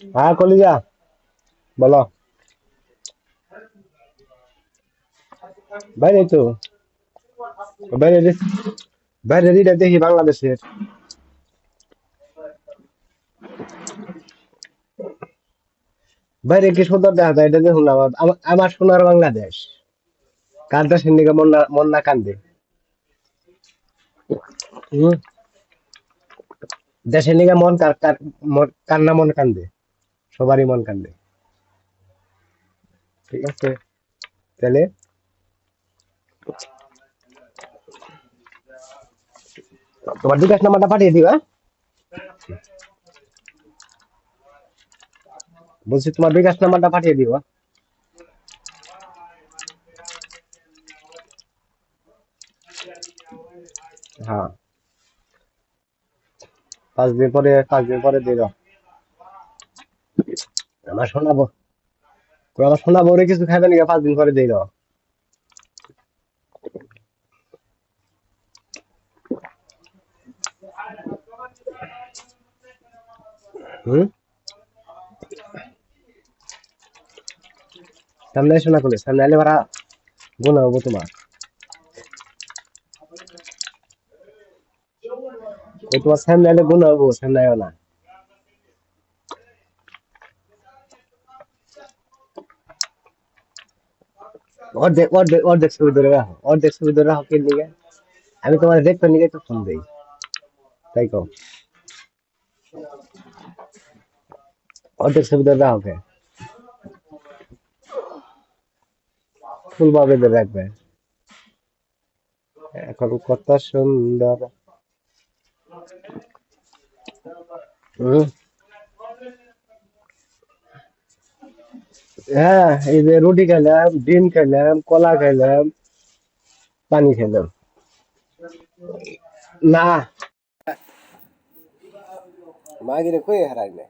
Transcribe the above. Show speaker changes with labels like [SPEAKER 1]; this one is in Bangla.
[SPEAKER 1] হ্যাঁ কলিজা, বলো। বাইরে তো, বাইরে বাইরে রিডার দেখি বাংলাদেশের। বাইরে কি সুন্দর দেখা যায়, এটা দেখুন না, আমার সোনার বাংলাদেশ। কার দেশের নিকে মন না কান্দে। হুম, দেশের নিকে মন কার না মন কান্দে, সবারই মন কান্দে। ঠিক আছে, তাহলে তোমার বিকাশ নাম্বারটা পাঠিয়ে দিবা। বলছি তোমার বিকাশ নাম্বারটা পাঠিয়ে দিবা। হ্যাঁ, 5 দিন পরে দিয়ে দাও। আমার শোনাবো, আমার শোনাবো ওরে কিছু খাইবে নাকি, 5 দিন পরে দিয়ে দাও। হুম, সামনে এসো না, করলে সামনে আলে ভাড়া গুণ হবো তোমার। ওই তোমার সামনে আলে গুণ হবো, সামনে আয়ো না। অর্ধেক ছবি ধরে রাখো, অর্ধেক ছবি ধরে রাখো, কে নিগে আমি তোমার দেখতে নিগে তো ফোন দিই, তাই কও। অর্ধেক ছবি ধরে রাখো কে, ফুল ভাবে ধরে রাখবে। এখন কত সুন্দর। হুম, হ্যাঁ, এই যে রুটি খাইলাম, ডিম খাইলাম, কলা খাইলাম, পানি খাইলাম। না, মাগিরে কই হারাইলে।